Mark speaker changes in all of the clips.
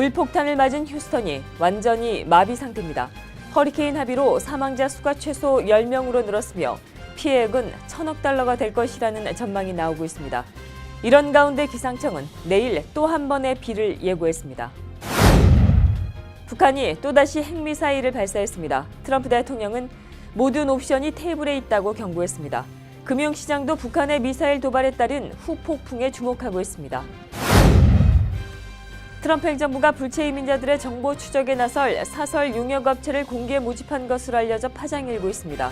Speaker 1: 물폭탄을 맞은 휴스턴이 완전히 마비 상태입니다. 허리케인 합의로 사망자 수가 최소 10명으로 늘었으며 피해액은 1,000억 달러가 될 것이라는 전망이 나오고 있습니다. 이런 가운데 기상청은 내일 또 한 번의 비를 예고했습니다. 북한이 또다시 핵미사일을 발사했습니다. 트럼프 대통령은 모든 옵션이 테이블에 있다고 경고했습니다. 금융시장도 북한의 미사일 도발에 따른 후폭풍에 주목하고 있습니다. 트럼프 행정부가 불체 이민자들의 정보 추적에 나설 사설 용역업체를 공개 모집한 것으로 알려져 파장이 일고 있습니다.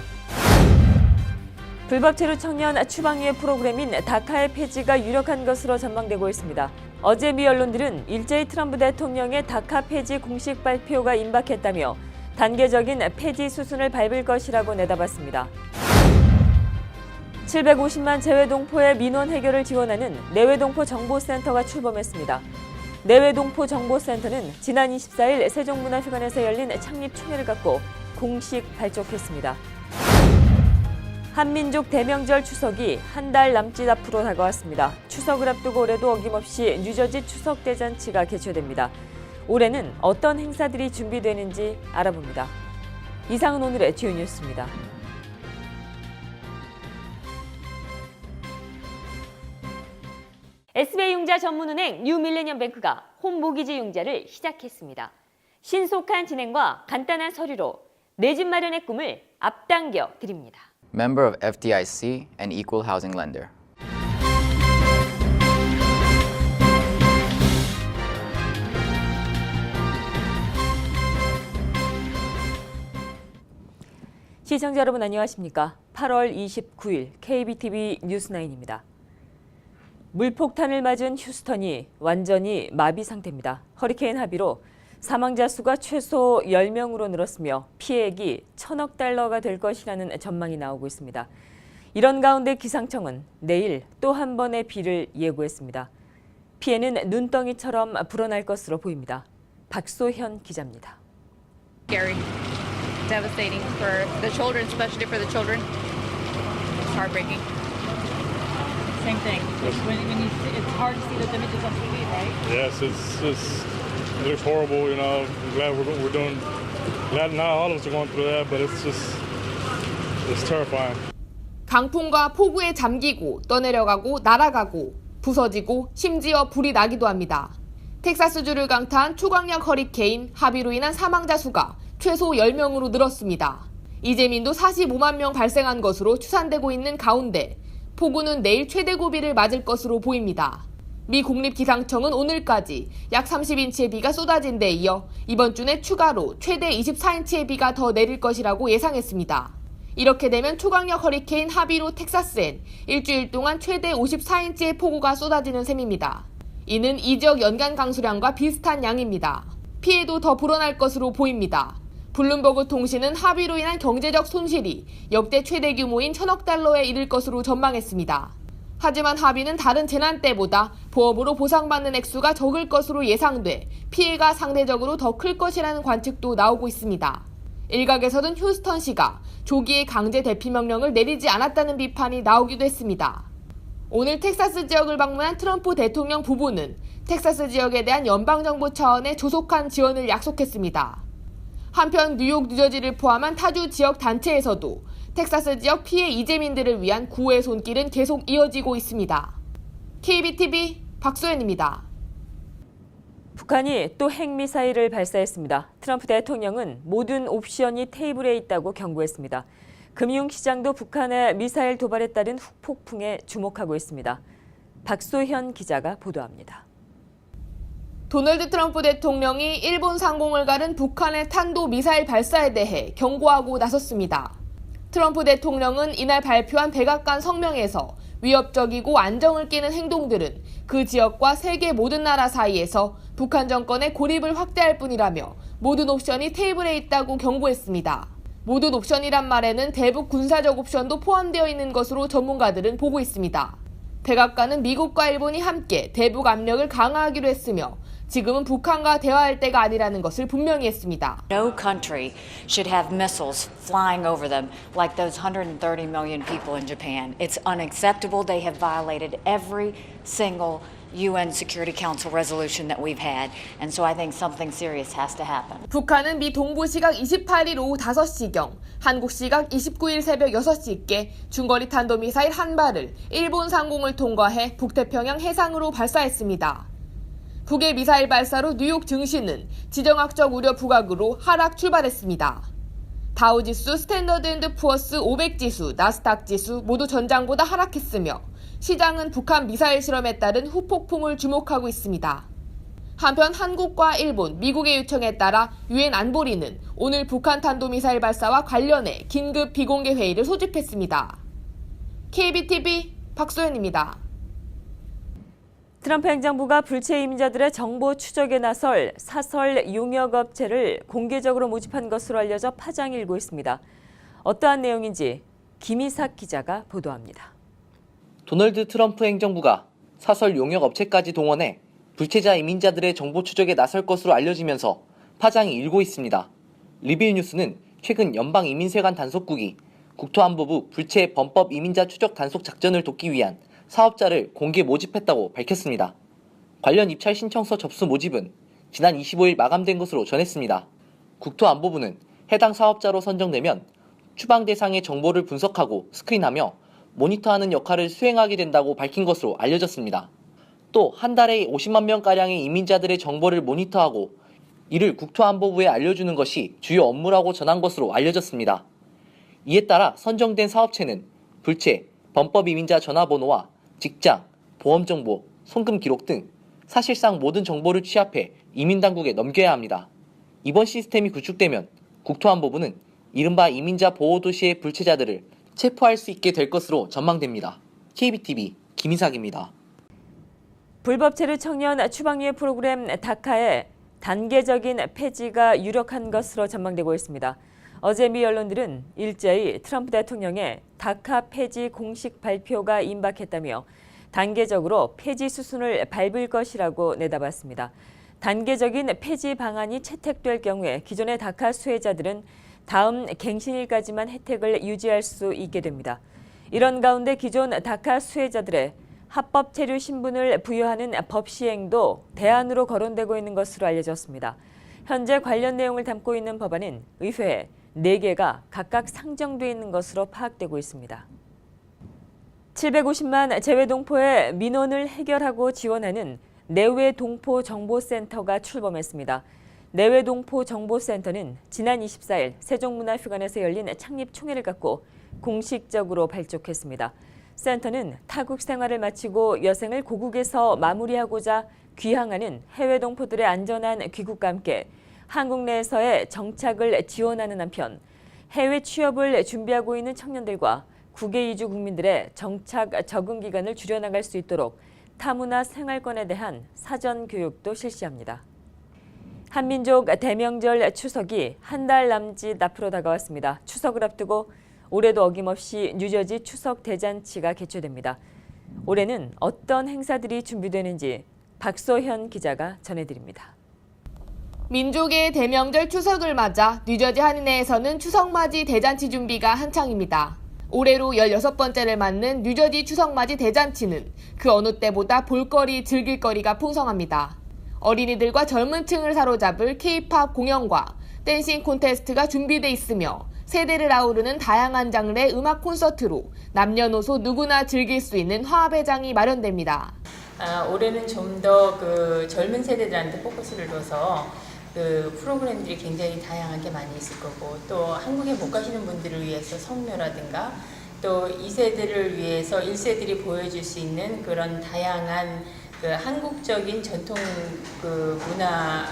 Speaker 1: 불법 체류 청년 추방위의 프로그램인 다카의 폐지가 유력한 것으로 전망되고 있습니다. 어제 미 언론들은 일제히 트럼프 대통령의 다카 폐지 공식 발표가 임박했다며 단계적인 폐지 수순을 밟을 것이라고 내다봤습니다. 750만 재외동포의 민원 해결을 지원하는 내외동포 정보센터가 출범했습니다. 내외동포 정보센터는 지난 24일 세종문화회관에서 열린 창립 총회를 갖고 공식 발족했습니다. 한민족 대명절 추석이 한 달 남짓 앞으로 다가왔습니다. 추석을 앞두고 올해도 어김없이 뉴저지 추석대잔치가 개최됩니다. 올해는 어떤 행사들이 준비되는지 알아봅니다. 이상은 오늘의 주요 뉴스입니다. SBI융자 전문은행 뉴밀레니엄뱅크가 홈모기지 융자를 시작했습니다. 신속한 진행과 간단한 서류로 내 집 마련의 꿈을 앞당겨 드립니다.
Speaker 2: Member of FDIC and equal housing lender.
Speaker 1: 시청자 여러분 안녕하십니까? 8월 29일 KBTV 뉴스9입니다. 물폭탄을 맞은 휴스턴이 완전히 마비 상태입니다. 허리케인 합의로 사망자 수가 최소 10명으로 늘었으며 피해액이 1,000억 달러가 될 것이라는 전망이 나오고 있습니다. 이런 가운데 기상청은 내일 또 한 번의 비를 예고했습니다. 피해는 눈덩이처럼 불어날 것으로 보입니다. 박소현 기자입니다.
Speaker 3: Scary, devastating for the children, especially for the children. It's heartbreaking.
Speaker 4: Same thing. When you see, it's hard to see those images on TV, right?
Speaker 5: Yes, it looks horrible. You know, I'm glad we're doing. Glad not all of us are going through that, but it's terrifying.
Speaker 6: 강풍과 폭우에 잠기고 떠내려가고 날아가고 부서지고 심지어 불이 나기도 합니다. 텍사스주를 강타한 초강력 허리케인 하비로 인한 사망자 수가 최소 10명으로 늘었습니다. 이재민도 45만 명 발생한 것으로 추산되고 있는 가운데 폭우는 내일 최대 고비를 맞을 것으로 보입니다. 미 국립기상청은 오늘까지 약 30인치의 비가 쏟아진 데 이어 이번 주 내 추가로 최대 24인치의 비가 더 내릴 것이라고 예상했습니다. 이렇게 되면 초강력 허리케인 하비로 텍사스엔 일주일 동안 최대 54인치의 폭우가 쏟아지는 셈입니다. 이는 이 지역 연간 강수량과 비슷한 양입니다. 피해도 더 불어날 것으로 보입니다. 블룸버그 통신은 합의로 인한 경제적 손실이 역대 최대 규모인 1,000억 달러에 이를 것으로 전망했습니다. 하지만 합의는 다른 재난 때보다 보험으로 보상받는 액수가 적을 것으로 예상돼 피해가 상대적으로 더 클 것이라는 관측도 나오고 있습니다. 일각에서는 휴스턴시가 조기에 강제 대피 명령을 내리지 않았다는 비판이 나오기도 했습니다. 오늘 텍사스 지역을 방문한 트럼프 대통령 부부는 텍사스 지역에 대한 연방정부 차원의 조속한 지원을 약속했습니다. 한편 뉴욕, 뉴저지를 포함한 타주 지역 단체에서도 텍사스 지역 피해 이재민들을 위한 구호의 손길은 계속 이어지고 있습니다. KBTV 박소연입니다.
Speaker 1: 북한이 또 핵미사일을 발사했습니다. 트럼프 대통령은 모든 옵션이 테이블에 있다고 경고했습니다. 금융시장도 북한의 미사일 도발에 따른 후폭풍에 주목하고 있습니다. 박소현 기자가 보도합니다.
Speaker 6: 도널드 트럼프 대통령이 일본 상공을 가른 북한의 탄도미사일 발사에 대해 경고하고 나섰습니다. 트럼프 대통령은 이날 발표한 백악관 성명에서 위협적이고 안정을 깨는 행동들은 그 지역과 세계 모든 나라 사이에서 북한 정권의 고립을 확대할 뿐이라며 모든 옵션이 테이블에 있다고 경고했습니다. 모든 옵션이란 말에는 대북 군사적 옵션도 포함되어 있는 것으로 전문가들은 보고 있습니다. 백악관은 미국과 일본이 함께 대북 압력을 강화하기로 했으며 지금은 북한과 대화할 때가 아니라는 것을 분명히 했습니다.
Speaker 7: No country should have missiles flying over them like those 130 million people in Japan. It's unacceptable. They have violated every single UN Security Council resolution that we've had. And so I think something serious has to happen.
Speaker 6: 북한은 미 동부 시각 28일 오후 5시경, 한국 시각 29일 새벽 6시께 중거리 탄도미사일 한 발을 일본 상공을 통과해 북태평양 해상으로 발사했습니다. 북의 미사일 발사로 뉴욕 증시는 지정학적 우려 부각으로 하락 출발했습니다. 다우지수, 스탠더드앤드푸어스 500지수, 나스닥 지수 모두 전장보다 하락했으며 시장은 북한 미사일 실험에 따른 후폭풍을 주목하고 있습니다. 한편 한국과 일본, 미국의 요청에 따라 유엔 안보리는 오늘 북한 탄도미사일 발사와 관련해 긴급 비공개 회의를 소집했습니다. KBTV 박소연입니다.
Speaker 1: 트럼프 행정부가 불체 이민자들의 정보 추적에 나설 사설 용역업체를 공개적으로 모집한 것으로 알려져 파장이 일고 있습니다. 어떠한 내용인지 김희삭 기자가 보도합니다.
Speaker 8: 도널드 트럼프 행정부가 사설 용역업체까지 동원해 불체자 이민자들의 정보 추적에 나설 것으로 알려지면서 파장이 일고 있습니다. 리빌 뉴스는 최근 연방이민세관 단속국이 국토안보부 불체 범법 이민자 추적 단속 작전을 돕기 위한 사업자를 공개 모집했다고 밝혔습니다. 관련 입찰 신청서 접수 모집은 지난 25일 마감된 것으로 전했습니다. 국토안보부는 해당 사업자로 선정되면 추방 대상의 정보를 분석하고 스크린하며 모니터하는 역할을 수행하게 된다고 밝힌 것으로 알려졌습니다. 또 한 달에 50만 명가량의 이민자들의 정보를 모니터하고 이를 국토안보부에 알려주는 것이 주요 업무라고 전한 것으로 알려졌습니다. 이에 따라 선정된 사업체는 불체, 범법 이민자 전화번호와 직장, 보험정보, 송금 기록 등 사실상 모든 정보를 취합해 이민당국에 넘겨야 합니다. 이번 시스템이 구축되면 국토안보부는 이른바 이민자 보호도시의 불체자들을 체포할 수 있게 될 것으로 전망됩니다. KBTV 김희삭입니다.
Speaker 1: 불법 체류 청년 추방유예 프로그램 다카의 단계적인 폐지가 유력한 것으로 전망되고 있습니다. 어제 미 언론들은 일제히 트럼프 대통령의 다카 폐지 공식 발표가 임박했다며 단계적으로 폐지 수순을 밟을 것이라고 내다봤습니다. 단계적인 폐지 방안이 채택될 경우에 기존의 다카 수혜자들은 다음 갱신일까지만 혜택을 유지할 수 있게 됩니다. 이런 가운데 기존 다카 수혜자들의 합법 체류 신분을 부여하는 법 시행도 대안으로 거론되고 있는 것으로 알려졌습니다. 현재 관련 내용을 담고 있는 법안은 의회에 4개가 각각 상정돼 있는 것으로 파악되고 있습니다. 750만 재외동포의 민원을 해결하고 지원하는 내외동포정보센터가 출범했습니다. 내외동포정보센터는 지난 24일 세종문화회관에서 열린 창립 총회를 갖고 공식적으로 발족했습니다. 센터는 타국 생활을 마치고 여생을 고국에서 마무리하고자 귀향하는 해외 동포들의 안전한 귀국과 함께 한국 내에서의 정착을 지원하는 한편 해외 취업을 준비하고 있는 청년들과 국외 이주 국민들의 정착 적응 기간을 줄여나갈 수 있도록 타문화 생활권에 대한 사전 교육도 실시합니다. 한민족 대명절 추석이 한 달 남짓 앞으로 다가왔습니다. 추석을 앞두고 올해도 어김없이 뉴저지 추석 대잔치가 개최됩니다. 올해는 어떤 행사들이 준비되는지 박소현 기자가 전해드립니다.
Speaker 6: 민족의 대명절 추석을 맞아 뉴저지 한인회에서는 추석맞이 대잔치 준비가 한창입니다. 올해로 16번째를 맞는 뉴저지 추석맞이 대잔치는 그 어느 때보다 볼거리, 즐길거리가 풍성합니다. 어린이들과 젊은 층을 사로잡을 K-팝 공연과 댄싱 콘테스트가 준비돼 있으며 세대를 아우르는 다양한 장르의 음악 콘서트로 남녀노소 누구나 즐길 수 있는 화합회장이 마련됩니다.
Speaker 9: 올해는 좀 더 젊은 세대들한테 포커스를 둬서 프로그램들이 굉장히 다양하게 많이 있을 거고 또 한국에 못 가시는 분들을 위해서 성묘라든가 또 2세들을 위해서 1세들이 보여줄 수 있는 그런 다양한 한국적인 전통 문화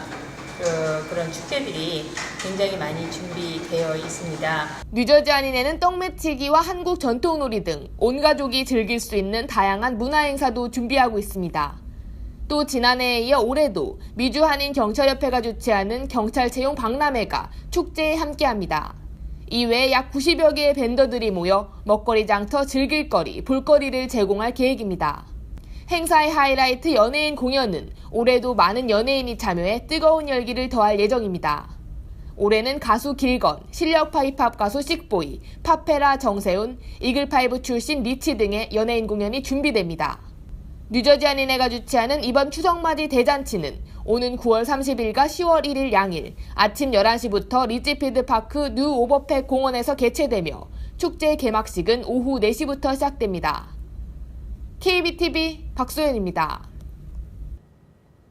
Speaker 9: 그런 축제들이 굉장히 많이 준비되어 있습니다.
Speaker 6: 뉴저지 한인회는 떡매치기와 한국 전통놀이 등 온 가족이 즐길 수 있는 다양한 문화 행사도 준비하고 있습니다. 또 지난해에 이어 올해도 미주 한인 경찰협회가 주최하는 경찰 채용 박람회가 축제에 함께합니다. 이외에 약 90여 개의 밴더들이 모여 먹거리 장터, 즐길거리, 볼거리를 제공할 계획입니다. 행사의 하이라이트 연예인 공연은 올해도 많은 연예인이 참여해 뜨거운 열기를 더할 예정입니다. 올해는 가수 길건, 실력파 힙합 가수 씩보이, 파페라 정세훈, 이글파이브 출신 리치 등의 연예인 공연이 준비됩니다. 뉴저지 한인회가 주최하는 이번 추석맞이 대잔치는 오는 9월 30일과 10월 1일 양일 아침 11시부터 리지필드 파크 뉴 오버팩 공원에서 개최되며 축제 개막식은 오후 4시부터 시작됩니다. KBTV 박소연입니다.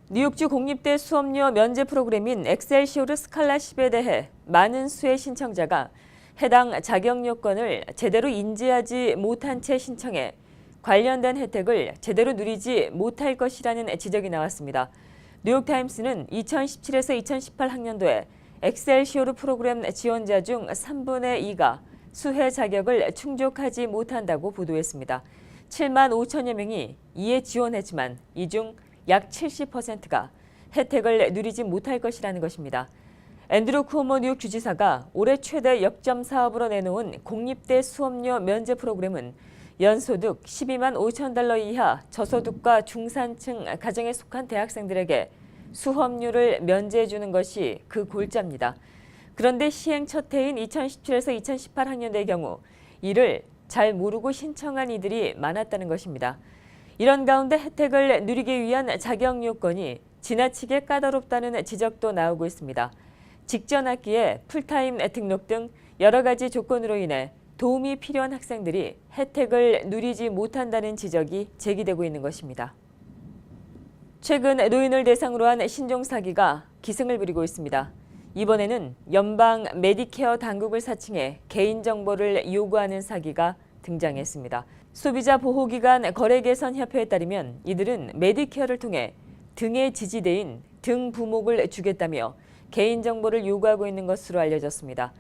Speaker 1: 뉴욕주 공립대 수업료 면제 프로그램인 엑셀시오르 스칼라십에 대해 많은 수의 신청자가 해당 자격 요건을 제대로 인지하지 못한 채 신청해 관련된 혜택을 제대로 누리지 못할 것이라는 지적이 나왔습니다. 뉴욕타임스는 2017에서 2018 학년도에 엑셀시오르 프로그램 지원자 중 3분의 2가 수혜 자격을 충족하지 못한다고 보도했습니다. 7만 5천여 명이 이에 지원했지만 이 중 약 70%가 혜택을 누리지 못할 것이라는 것입니다. 앤드루 쿠오모 뉴욕 주지사가 올해 최대 역점 사업으로 내놓은 공립대 수업료 면제 프로그램은 연소득 12만 5천 달러 이하 저소득과 중산층 가정에 속한 대학생들에게 수업료를 면제해 주는 것이 그 골자입니다. 그런데 시행 첫 해인 2017에서 2018 학년도의 경우 이를 잘 모르고 신청한 이들이 많았다는 것입니다. 이런 가운데 혜택을 누리기 위한 자격 요건이 지나치게 까다롭다는 지적도 나오고 있습니다. 직전 학기에 풀타임 등록 등 여러 가지 조건으로 인해 도움이 필요한 학생들이 혜택을 누리지 못한다는 지적이 제기되고 있는 것입니다. 최근 노인을 대상으로 한 신종 사기가 기승을 부리고 있습니다. 이번에는 연방 메디케어 당국을 사칭해 개인정보를 요구하는 사기가 등장했습니다. 소비자보호기관 거래개선협회에 따르면 이들은 메디케어를 통해 등의 지지대인 등 부목을 주겠다며 개인정보를 요구하고 있는 것으로 알려졌습니다.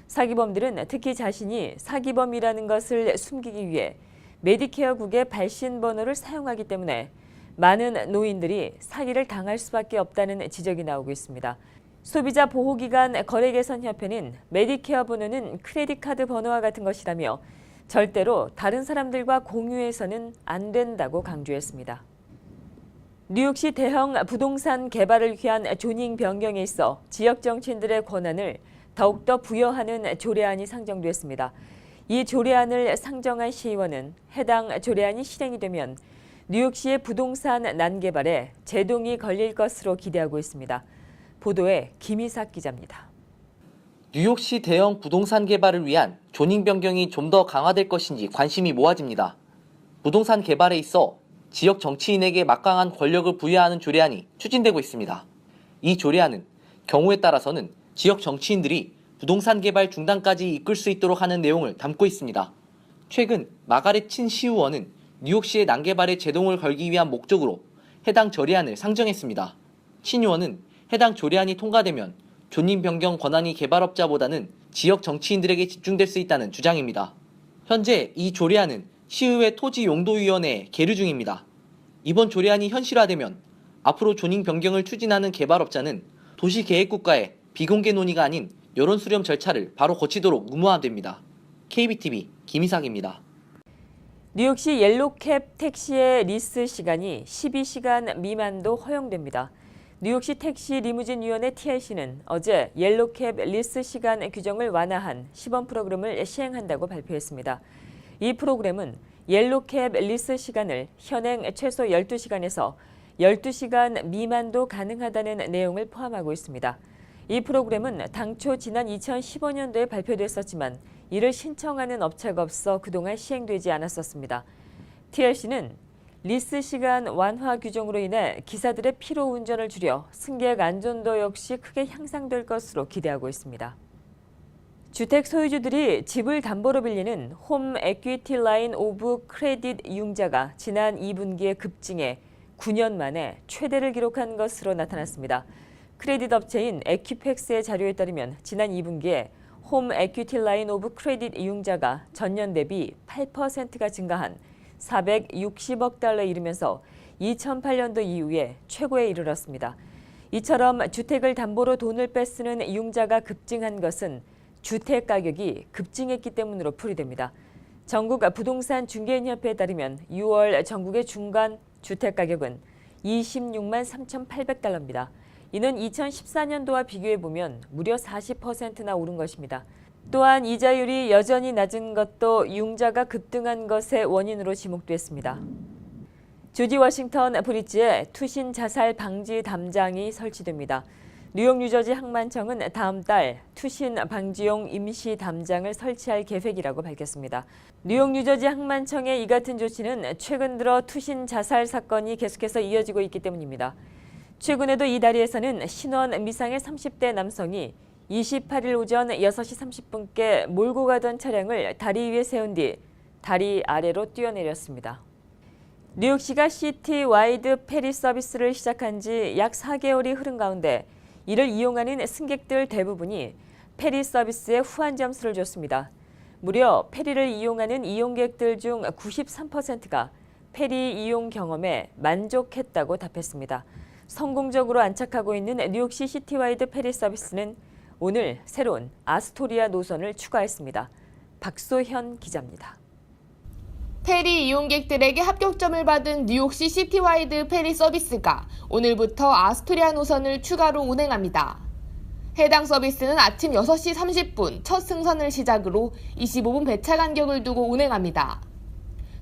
Speaker 1: 사기범들은 특히 자신이 사기범이라는 것을 숨기기 위해 메디케어국의 발신번호를 사용하기 때문에 많은 노인들이 사기를 당할 수밖에 없다는 지적이 나오고 있습니다. 소비자보호기관 거래개선협회는 메디케어 번호는 크레딧 카드 번호와 같은 것이라며 절대로 다른 사람들과 공유해서는 안 된다고 강조했습니다. 뉴욕시 대형 부동산 개발을 위한 조닝 변경에 있어 지역 정치인들의 권한을 더욱더 부여하는 조례안이 상정됐습니다. 이 조례안을 상정한 시의원은 해당 조례안이 실행이 되면 뉴욕시의 부동산 난개발에 제동이 걸릴 것으로 기대하고 있습니다. 보도에 김희삭 기자입니다.
Speaker 8: 뉴욕시 대형 부동산 개발을 위한 조닝 변경이 좀 더 강화될 것인지 관심이 모아집니다. 부동산 개발에 있어 지역 정치인에게 막강한 권력을 부여하는 조례안이 추진되고 있습니다. 이 조례안은 경우에 따라서는 지역 정치인들이 부동산 개발 중단까지 이끌 수 있도록 하는 내용을 담고 있습니다. 최근 마가렛 친 시의원은 뉴욕시의 난개발에 제동을 걸기 위한 목적으로 해당 조례안을 상정했습니다. 친 의원은 해당 조례안이 통과되면 조닝 변경 권한이 개발업자보다는 지역 정치인들에게 집중될 수 있다는 주장입니다. 현재 이 조례안은 시의회 토지용도위원회에 계류 중입니다. 이번 조례안이 현실화되면 앞으로 조닝 변경을 추진하는 개발업자는 도시계획국가의 비공개 논의가 아닌 여론 수렴 절차를 바로 거치도록 의무화됩니다. KBTV 김희삭입니다.
Speaker 1: 뉴욕시 옐로캡 택시의 리스 시간이 12시간 미만도 허용됩니다. 뉴욕시 택시 리무진위원회 TLC는 어제 옐로캡 리스 시간 규정을 완화한 시범 프로그램을 시행한다고 발표했습니다. 이 프로그램은 옐로캡 리스 시간을 현행 최소 12시간에서 12시간 미만도 가능하다는 내용을 포함하고 있습니다. 이 프로그램은 당초 지난 2015년도에 발표됐었지만 이를 신청하는 업체가 없어 그동안 시행되지 않았었습니다. TLC는 리스 시간 완화 규정으로 인해 기사들의 피로 운전을 줄여 승객 안전도 역시 크게 향상될 것으로 기대하고 있습니다. 주택 소유주들이 집을 담보로 빌리는 홈 에퀴티 라인 오브 크레딧 융자가 지난 2분기에 급증해 9년 만에 최대를 기록한 것으로 나타났습니다. 크레딧 업체인 에퀴팩스의 자료에 따르면 지난 2분기에 홈 에퀴티 라인 오브 크레딧 융자가 전년 대비 8%가 증가한 460억 달러에 이르면서 2008년도 이후에 최고에 이르렀습니다. 이처럼 주택을 담보로 돈을 빼쓰는 융자가 급증한 것은 주택 가격이 급증했기 때문으로 풀이됩니다. 전국 부동산 중개인협회에 따르면 6월 전국의 중간 주택 가격은 26만 3,800달러입니다. 이는 2014년도와 비교해보면 무려 40%나 오른 것입니다. 또한 이자율이 여전히 낮은 것도 융자가 급등한 것의 원인으로 지목됐습니다. 조지 워싱턴 브리지에 투신 자살 방지 담장이 설치됩니다. 뉴욕 뉴저지 항만청은 다음 달 투신 방지용 임시 담장을 설치할 계획이라고 밝혔습니다. 뉴욕 뉴저지 항만청의 이 같은 조치는 최근 들어 투신 자살 사건이 계속해서 이어지고 있기 때문입니다. 최근에도 이 다리에서는 신원 미상의 30대 남성이 28일 오전 6시 30분께 몰고 가던 차량을 다리 위에 세운 뒤 다리 아래로 뛰어내렸습니다. 뉴욕시가 시티 와이드 페리 서비스를 시작한 지 약 4개월이 흐른 가운데 이를 이용하는 승객들 대부분이 페리 서비스에 후한 점수를 줬습니다. 무려 페리를 이용하는 이용객들 중 93%가 페리 이용 경험에 만족했다고 답했습니다. 성공적으로 안착하고 있는 뉴욕시 시티와이드 페리 서비스는 오늘 새로운 아스토리아 노선을 추가했습니다. 박소현 기자입니다.
Speaker 6: 페리 이용객들에게 합격점을 받은 뉴욕시 시티와이드 페리 서비스가 오늘부터 아스토리아 노선을 추가로 운행합니다. 해당 서비스는 아침 6시 30분 첫 승선을 시작으로 25분 배차 간격을 두고 운행합니다.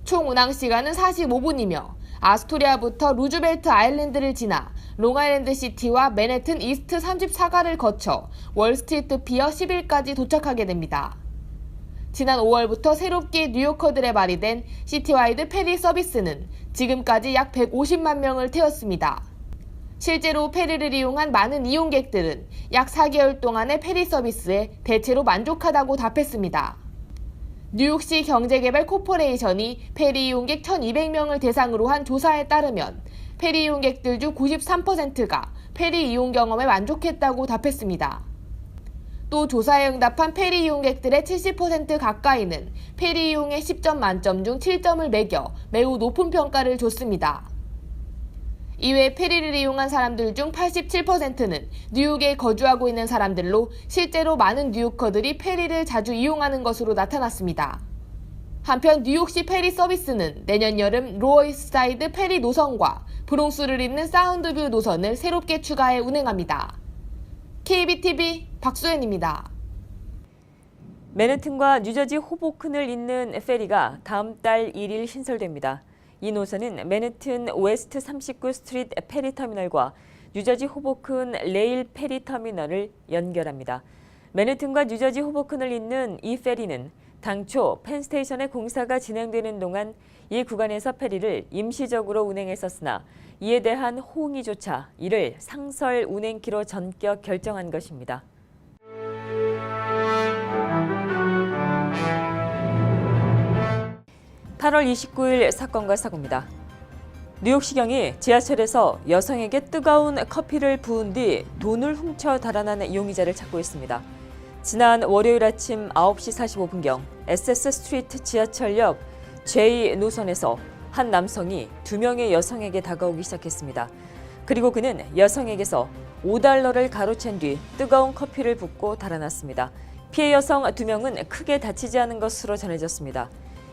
Speaker 6: 총 운항 시간은 45분이며 아스토리아부터 루즈벨트 아일랜드를 지나 롱아일랜드 시티와 맨해튼 이스트 34가를 거쳐 월스트리트 피어 10일까지 도착하게 됩니다. 지난 5월부터 새롭게 뉴요커들에 발의된 시티와이드 페리 서비스는 지금까지 약 150만 명을 태웠습니다. 실제로 페리를 이용한 많은 이용객들은 약 4개월 동안의 페리 서비스에 대체로 만족하다고 답했습니다. 뉴욕시 경제개발 코퍼레이션이 페리 이용객 1,200명을 대상으로 한 조사에 따르면 페리 이용객들 중 93%가 페리 이용 경험에 만족했다고 답했습니다. 또 조사에 응답한 페리 이용객들의 70% 가까이는 페리 이용의 10점 만점 중 7점을 매겨 매우 높은 평가를 줬습니다. 이외 페리를 이용한 사람들 중 87%는 뉴욕에 거주하고 있는 사람들로 실제로 많은 뉴요커들이 페리를 자주 이용하는 것으로 나타났습니다. 한편 뉴욕시 페리 서비스는 내년 여름 로어이스트사이드 페리 노선과 브롱스를 잇는 사운드뷰 노선을 새롭게 추가해 운행합니다. KBTV 박소연입니다.
Speaker 1: 맨해튼과 뉴저지 호보큰을 잇는 페리가 다음 달 1일 신설됩니다. 이 노선은 맨해튼 웨스트 39 스트리트 페리 터미널과 뉴저지 호보큰 레일 페리 터미널을 연결합니다. 맨해튼과 뉴저지 호보큰을 잇는 이 페리는 당초 펜스테이션의 공사가 진행되는 동안 이 구간에서 페리를 임시적으로 운행했었으나 이에 대한 호응이조차 이를 상설 운행키로 전격 결정한 것입니다. (8월 29일) 사건과 사고입니다. 뉴욕시경이 지하철에서 여성에게 뜨거운 커피를 부은 뒤 돈을 훔쳐 달아난 용의자를 찾고 있습니다. 지난 월요일 아침 9시 45분경 SS 스트리트 지하철역 J 노선에서 한 남성이 2명의 여성에게 다가오기 시작했습니다. 그리고 그는 여성에게서 $5를 가로챈 뒤 뜨거운 커피를 붓고 달아났습니다. 피해 여성 2명은 크게 다치지 않은 것으로 전해졌습니다.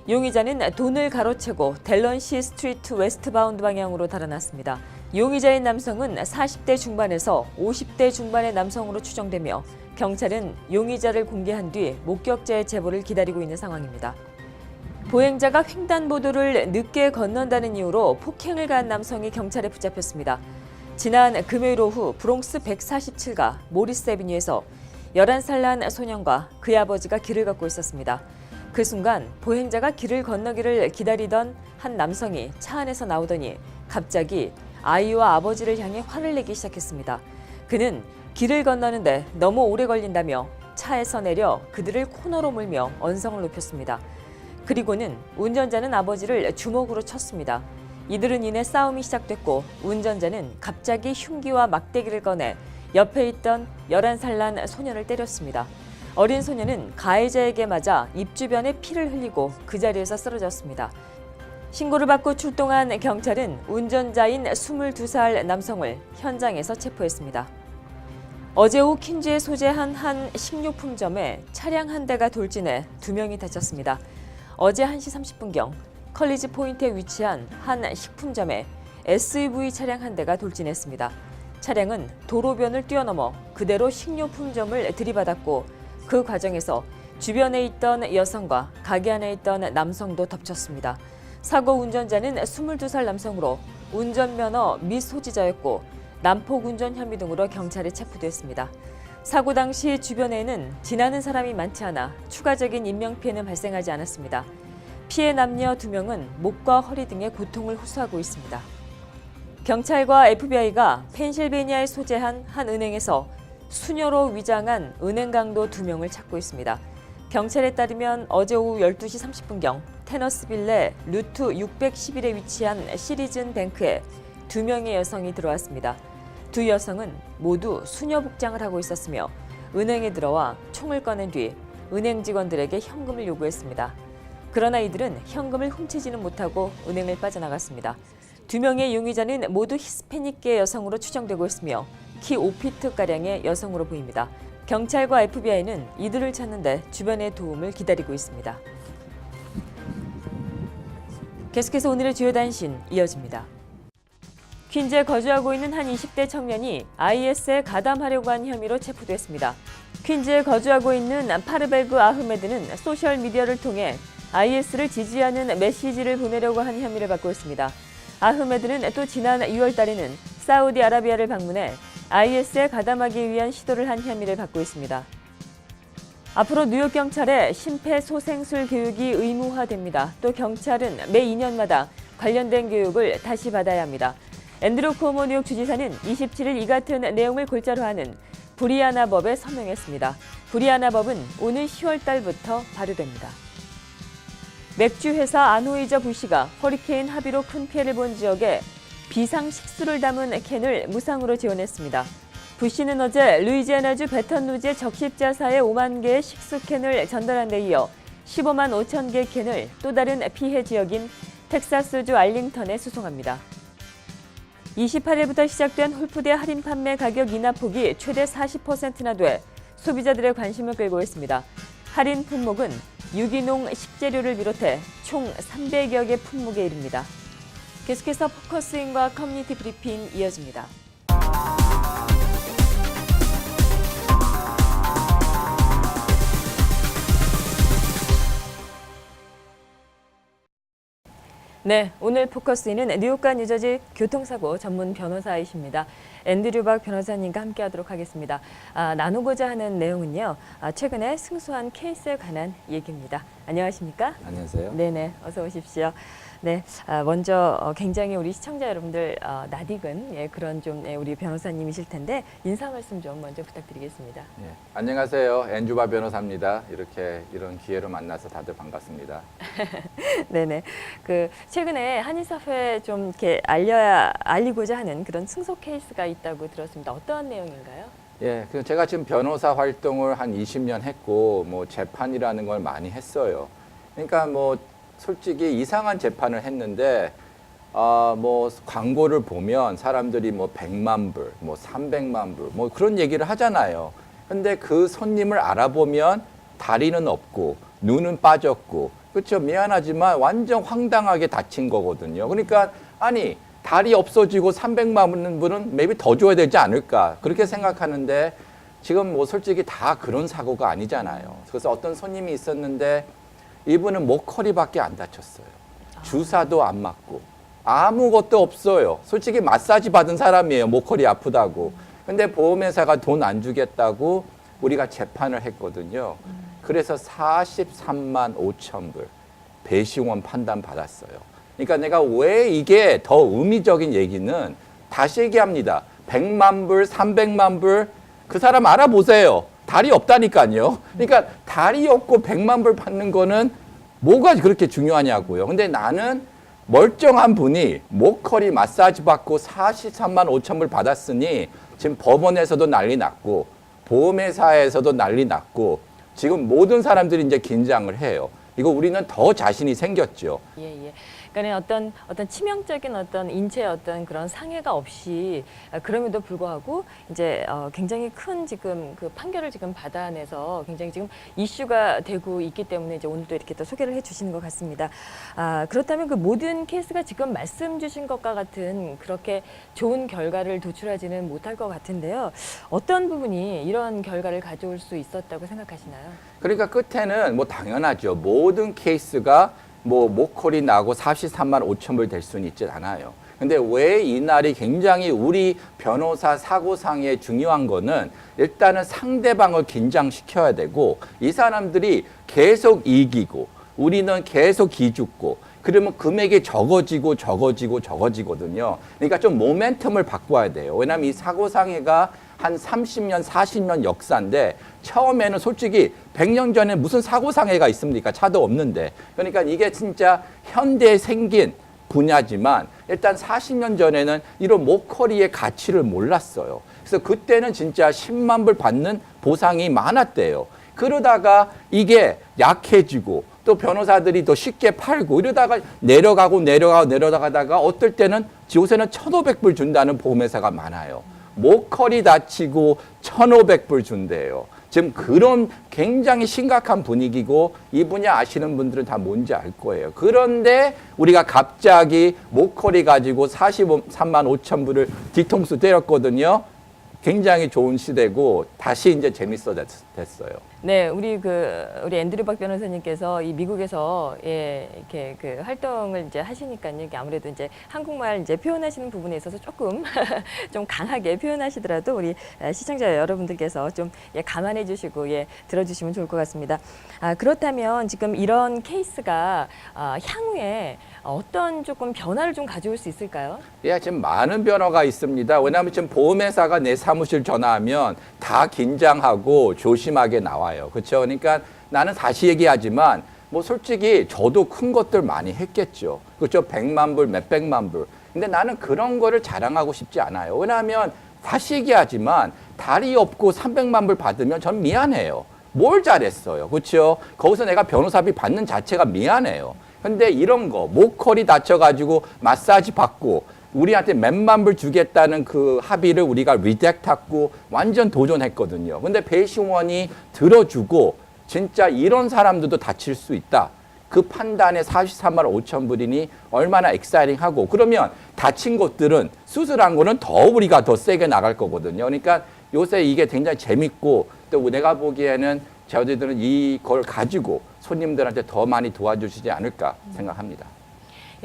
Speaker 1: 용의자는 돈을 가로채고 델런시 스트리트 웨스트바운드 방향으로 달아났습니다. 용의자인 남성은 40대 중반에서 50대 중반의 남성으로 추정되며 경찰은 용의자를 공개한 뒤 목격자의 제보를 기다리고 있는 상황입니다. 보행자가 횡단보도를 늦게 건넌다는 이유로 폭행을 가한 남성이 경찰에 붙잡혔습니다. 지난 금요일 오후 브롱스 147가 모리스 애비뉴에서 11살 난 소년과 그의 아버지가 길을 걷고 있었습니다. 그 순간 보행자가 길을 건너기를 기다리던 한 남성이 차 안에서 나오더니 갑자기 아이와 아버지를 향해 화를 내기 시작했습니다. 그는 길을 건너는데 너무 오래 걸린다며 차에서 내려 그들을 코너로 몰며 언성을 높였습니다. 그리고는 운전자는 아버지를 주먹으로 쳤습니다. 이들은 인해 싸움이 시작됐고 운전자는 갑자기 흉기와 막대기를 꺼내 옆에 있던 11살 난 소년을 때렸습니다. 어린 소년은 가해자에게 맞아 입 주변에 피를 흘리고 그 자리에서 쓰러졌습니다. 신고를 받고 출동한 경찰은 운전자인 22살 남성을 현장에서 체포했습니다. 어제 오후 퀸즈에 소재한 한 식료품점에 차량 한 대가 돌진해 2명이 다쳤습니다. 어제 1시 30분경 컬리지 포인트에 위치한 한 식품점에 SUV 차량 한 대가 돌진했습니다. 차량은 도로변을 뛰어넘어 그대로 식료품점을 들이받았고 그 과정에서 주변에 있던 여성과 가게 안에 있던 남성도 덮쳤습니다. 사고 운전자는 22살 남성으로 운전면허 미소지자였고 난폭 운전 혐의 등으로 경찰에 체포됐습니다. 사고 당시 주변에는 지나는 사람이 많지 않아 추가적인 인명피해는 발생하지 않았습니다. 피해 남녀 2명은 목과 허리 등의 고통을 호소하고 있습니다. 경찰과 FBI가 펜실베니아에 소재한 한 은행에서 수녀로 위장한 은행 강도 2명을 찾고 있습니다. 경찰에 따르면 어제 오후 12시 30분경 테너스빌레 루트 611에 위치한 시리즌 뱅크에 2명의 여성이 들어왔습니다. 두 여성은 모두 수녀 복장을 하고 있었으며 은행에 들어와 총을 꺼낸 뒤 은행 직원들에게 현금을 요구했습니다. 그러나 이들은 현금을 훔치지는 못하고 은행을 빠져나갔습니다. 2명의 용의자는 모두 히스패닉계 여성으로 추정되고 있으며 키 5피트가량의 여성으로 보입니다. 경찰과 FBI는 이들을 찾는데 주변의 도움을 기다리고 있습니다. 계속해서 오늘의 주요 단신 이어집니다. 퀸즈에 거주하고 있는 한 20대 청년이 IS에 가담하려고 한 혐의로 체포됐습니다. 퀸즈에 거주하고 있는 파르베그 아흐메드는 소셜미디어를 통해 IS를 지지하는 메시지를 보내려고 한 혐의를 받고 있습니다. 아흐메드는 또 지난 2월 달에는 사우디아라비아를 방문해 IS에 가담하기 위한 시도를 한 혐의를 받고 있습니다. 앞으로 뉴욕 경찰의 심폐소생술 교육이 의무화됩니다. 또 경찰은 매 2년마다 관련된 교육을 다시 받아야 합니다. 앤드루 쿠오모 뉴욕 주지사는 27일 이 같은 내용을 골자로 하는 브리아나 법에 서명했습니다. 브리아나 법은 오는 10월 달부터 발효됩니다. 맥주 회사 아노이저 부시가 허리케인 하비로 큰 피해를 본 지역에 비상 식수를 담은 캔을 무상으로 지원했습니다. 부시는 어제 루이지애나주 베턴루지의 적십자사에 5만 개의 식수캔을 전달한 데 이어 15만 5천 개 캔을 또 다른 피해 지역인 텍사스주 알링턴에 수송합니다. 28일부터 시작된 홀푸드의 할인 판매 가격 인하폭이 최대 40%나 돼 소비자들의 관심을 끌고 있습니다. 할인 품목은 유기농 식재료를 비롯해 총 300여 개 품목에 이릅니다. 계속해서 포커스인과 커뮤니티 브리핑 이어집니다. 네, 오늘 포커스인은 뉴욕과 뉴저지 교통사고 전문 변호사이십니다. 앤드류 박 변호사님과 함께하도록 하겠습니다. 나누고자 하는 내용은요, 최근에 승소한 케이스에 관한 얘기입니다. 안녕하십니까?
Speaker 10: 안녕하세요.
Speaker 1: 네네, 어서 오십시오. 네, 먼저 굉장히 우리 시청자 여러분들 낯익은 그런 좀 우리 변호사님이실 텐데 인사 말씀 좀 먼저 부탁드리겠습니다.
Speaker 10: 예, 안녕하세요. 앤드류 변호사입니다. 이런 기회로 만나서 다들 반갑습니다.
Speaker 1: 네네. 최근에 한인사회에 좀 이렇게 알리고자 하는 그런 승소 케이스가 있다고 들었습니다. 어떠한 내용인가요?
Speaker 10: 예, 제가 지금 변호사 활동을 한 20년 했고, 재판이라는 걸 많이 했어요. 그러니까 솔직히 이상한 재판을 했는데, 광고를 보면 사람들이 100만 불, 300만 불, 그런 얘기를 하잖아요. 근데 그 손님을 알아보면 다리는 없고, 눈은 빠졌고, 그렇죠. 미안하지만 완전 황당하게 다친 거거든요. 그러니까, 아니, 다리 없어지고 300만 불은 maybe 더 줘야 되지 않을까. 그렇게 생각하는데, 지금 솔직히 다 그런 사고가 아니잖아요. 그래서 어떤 손님이 있었는데, 이분은 목허리밖에 안 다쳤어요. 주사도 안 맞고 아무것도 없어요. 솔직히 마사지 받은 사람이에요. 목허리 아프다고. 근데 보험회사가 돈 안 주겠다고 우리가 재판을 했거든요. 그래서 43만 5천 불 배심원 판단 받았어요. 그러니까 내가 왜 이게 더 의미적인 얘기는 다시 얘기합니다. 100만 불, 300만 불 그 사람 알아보세요. 다리 없다니까요. 그러니까 다리 없고 100만 불 받는 거는 뭐가 그렇게 중요하냐고요. 근데 나는 멀쩡한 분이 목허리 마사지 받고 43만 5천 불 받았으니 지금 법원에서도 난리 났고 보험회사에서도 난리 났고 지금 모든 사람들이 이제 긴장을 해요. 이거 우리는 더 자신이 생겼죠.
Speaker 1: 예. 그러니까 어떤 치명적인 어떤 인체 어떤 그런 상해가 없이 그럼에도 불구하고 이제 굉장히 큰 지금 그 판결을 지금 받아내서 굉장히 지금 이슈가 되고 있기 때문에 이제 오늘도 이렇게 또 소개를 해주시는 것 같습니다. 그렇다면 그 모든 케이스가 지금 말씀 주신 것과 같은 그렇게 좋은 결과를 도출하지는 못할 것 같은데요. 어떤 부분이 이런 결과를 가져올 수 있었다고 생각하시나요?
Speaker 10: 그러니까 끝에는 당연하죠. 모든 케이스가 뭐 목걸이 나고 43만 5천 불 될 수는 있지 않아요. 근데 왜 이 날이 굉장히 우리 변호사 사고상에 중요한 거는 일단은 상대방을 긴장시켜야 되고 이 사람들이 계속 이기고 우리는 계속 기죽고 그러면 금액이 적어지거든요. 그러니까 좀 모멘텀을 바꿔야 돼요. 왜냐하면 이 사고상해가 한 30년, 40년 역사인데 처음에는 솔직히 100년 전에 무슨 사고상해가 있습니까? 차도 없는데. 그러니까 이게 진짜 현대에 생긴 분야지만 일단 40년 전에는 이런 목걸이의 가치를 몰랐어요. 그래서 그때는 진짜 10만 불 받는 보상이 많았대요. 그러다가 이게 약해지고 또 변호사들이 더 쉽게 팔고 이러다가 내려가다가 어떨 때는 요새는 1,500불 준다는 보험회사가 많아요. 목걸이 다치고 1,500불 준대요. 지금 그런 굉장히 심각한 분위기고 이 분야 아시는 분들은 다 뭔지 알 거예요. 그런데 우리가 갑자기 목걸이 가지고 43만 5천 불을 뒤통수 때렸거든요. 굉장히 좋은 시대고 다시 이제 재밌어졌어요.
Speaker 1: 네, 우리 앤드류 박 변호사님께서 이 미국에서 이렇게 그 활동을 이제 하시니까요. 이게 아무래도 이제 한국말 이제 표현하시는 부분에 있어서 조금 좀 강하게 표현하시더라도 우리 시청자 여러분들께서 좀 감안해 주시고 들어주시면 좋을 것 같습니다. 그렇다면 지금 이런 케이스가 향후에 어떤 조금 변화를 좀 가져올 수 있을까요?
Speaker 10: 예, 지금 많은 변화가 있습니다. 왜냐하면 지금 보험회사가 내 사무실 전화하면 다 긴장하고 조심하게 나와요. 그렇죠? 그러니까 나는 다시 얘기하지만 뭐 솔직히 저도 큰 것들 많이 했겠죠. 그렇죠? 100만 불, 몇백만 불. 근데 나는 그런 거를 자랑하고 싶지 않아요. 왜냐하면 다시 얘기하지만 다리 없고 300만 불 받으면 전 미안해요. 뭘 잘했어요. 그렇죠? 거기서 내가 변호사비 받는 자체가 미안해요. 근데 이런 거 목걸이 다쳐가지고 마사지 받고 우리한테 몇만 불 주겠다는 그 합의를 우리가 리젝트하고 완전 도전했거든요. 근데 배심원이 들어주고 진짜 이런 사람들도 다칠 수 있다. 그 판단에 43만 5천 불이니 얼마나 엑사이팅하고 그러면 다친 것들은 수술한 거는 더 우리가 더 세게 나갈 거거든요. 그러니까 요새 이게 굉장히 재밌고 또 내가 보기에는 저희들은 이걸 가지고 손님들한테 더 많이 도와주시지 않을까 생각합니다.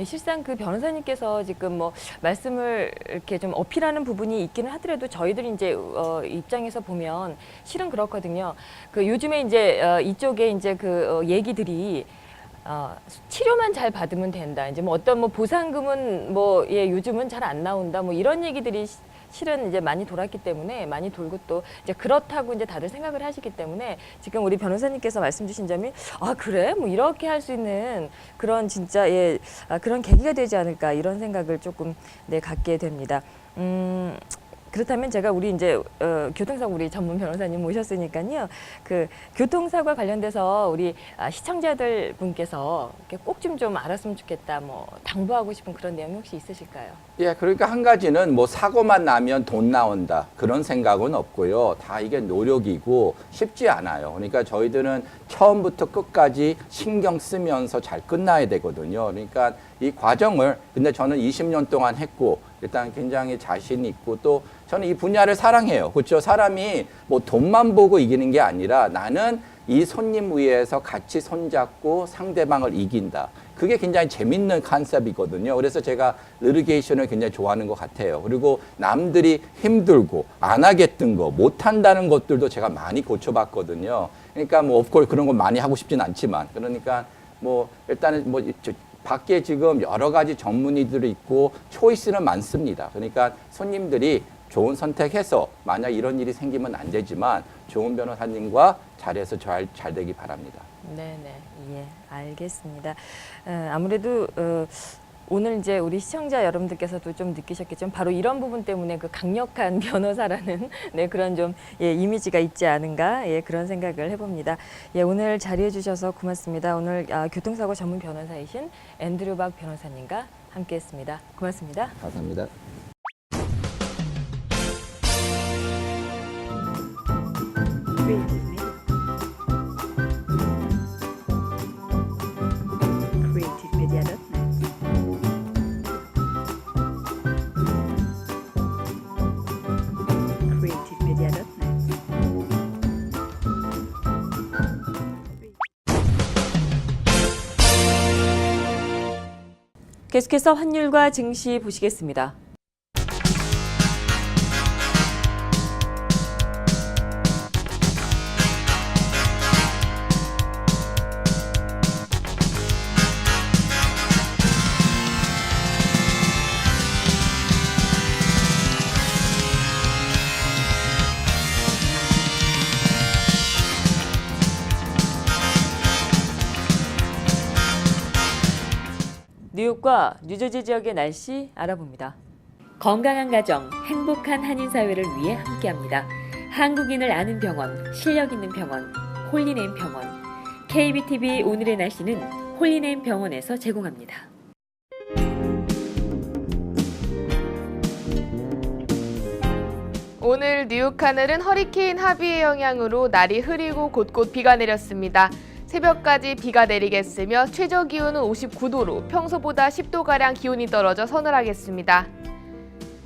Speaker 1: 실상 그 변호사님께서 지금 뭐 말씀을 이렇게 좀 어필하는 부분이 있기는 하더라도 저희들이 이제 입장에서 보면 실은 그렇거든요. 그 요즘에 이제 이쪽에 이제 얘기들이 치료만 잘 받으면 된다. 이제 뭐 어떤 뭐 보상금은 뭐 요즘은 잘 안 나온다. 뭐 이런 얘기들이 실은 이제 많이 돌았기 때문에 많이 돌고 또 이제 그렇다고 이제 다들 생각을 하시기 때문에 지금 우리 변호사님께서 말씀 주신 점이 그래? 뭐 이렇게 할 수 있는 그런 진짜 그런 계기가 되지 않을까 이런 생각을 조금 갖게 됩니다. 그렇다면 제가 우리 이제 교통사고 우리 전문 변호사님 모셨으니까요. 그 교통사고와 관련돼서 우리 시청자들 분께서 꼭 좀 알았으면 좋겠다. 뭐 당부하고 싶은 그런 내용이 혹시 있으실까요?
Speaker 10: 예, 그러니까 한 가지는 뭐 사고만 나면 돈 나온다 그런 생각은 없고요. 다 이게 노력이고 쉽지 않아요. 그러니까 저희들은 처음부터 끝까지 신경 쓰면서 잘 끝나야 되거든요. 그러니까 이 과정을 근데 저는 20년 동안 했고 일단 굉장히 자신 있고 또 저는 이 분야를 사랑해요. 그렇죠? 사람이 뭐 돈만 보고 이기는 게 아니라 나는 이 손님 위해서 같이 손잡고 상대방을 이긴다. 그게 굉장히 재밌는 컨셉이거든요. 그래서 제가 리티게이션을 굉장히 좋아하는 것 같아요. 그리고 남들이 힘들고 안 하겠던 거, 못 한다는 것들도 제가 많이 고쳐봤거든요. 그러니까 뭐 오프콜 그런 거 많이 하고 싶진 않지만 그러니까 뭐 일단은 뭐 밖에 지금 여러 가지 전문의들이 있고 초이스는 많습니다. 그러니까 손님들이 좋은 선택해서 만약 이런 일이 생기면 안 되지만 좋은 변호사님과 잘해서 잘 되기 바랍니다.
Speaker 1: 네네, 예, 알겠습니다. 아무래도 오늘 이제 우리 시청자 여러분들께서도 좀 느끼셨겠지만 바로 이런 부분 때문에 그 강력한 변호사라는 그런 좀 이미지가 있지 않은가 그런 생각을 해봅니다. 오늘 자리해 주셔서 고맙습니다. 오늘 교통사고 전문 변호사이신 앤드류 박 변호사님과 함께했습니다. 고맙습니다.
Speaker 10: 감사합니다.
Speaker 1: 계속해서 환율과 증시 보시겠습니다. 뉴욕과 뉴저지 지역의 날씨 알아봅니다. 건강한 가정, 행복한 한인사회를 위해 함께합니다. 한국인을 아는 병원, 실력 있는 병원, 홀리네임 병원. KBTV 오늘의 날씨는 홀리네임 병원에서 제공합니다.
Speaker 6: 오늘 뉴욕 하늘은 허리케인 하비의 영향으로 날이 흐리고 곳곳 비가 내렸습니다. 새벽까지 비가 내리겠으며 최저 기온은 59도로 평소보다 10도가량 기온이 떨어져 서늘하겠습니다.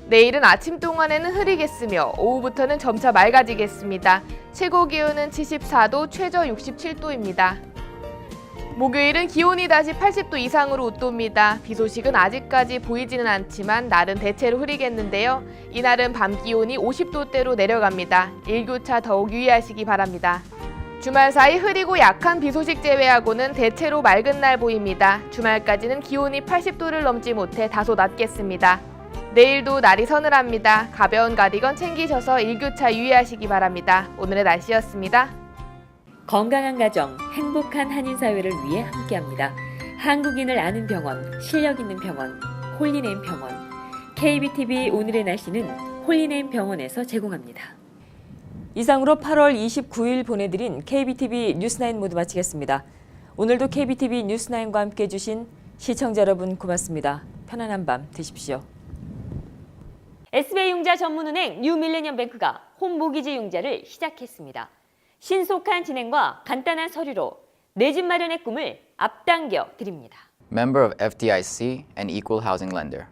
Speaker 6: 내일은 아침 동안에는 흐리겠으며 오후부터는 점차 맑아지겠습니다. 최고 기온은 74도, 최저 67도입니다. 목요일은 기온이 다시 80도 이상으로 웃돕니다. 비 소식은 아직까지 보이지는 않지만 날은 대체로 흐리겠는데요. 이날은 밤 기온이 50도대로 내려갑니다. 일교차 더욱 유의하시기 바랍니다. 주말 사이 흐리고 약한 비 소식 제외하고는 대체로 맑은 날 보입니다. 주말까지는 기온이 80도를 넘지 못해 다소 낮겠습니다. 내일도 날이 서늘합니다. 가벼운 가디건 챙기셔서 일교차 유의하시기 바랍니다. 오늘의 날씨였습니다.
Speaker 1: 건강한 가정, 행복한 한인사회를 위해 함께합니다. 한국인을 아는 병원, 실력 있는 병원, 홀리네임 병원. KBTV 오늘의 날씨는 홀리네임 병원에서 제공합니다. 이상으로 8월 29일 보내드린 KBTV 뉴스9 모두 마치겠습니다. 오늘도 KBTV 뉴스9과 함께해 주신 시청자 여러분 고맙습니다. 편안한 밤 되십시오. SBI 융자 전문은행 뉴밀레니엄뱅크가 홈모기지 융자를 시작했습니다. 신속한 진행과 간단한 서류로 내 집 마련의 꿈을 앞당겨 드립니다.
Speaker 2: Member of FDIC and equal housing lender.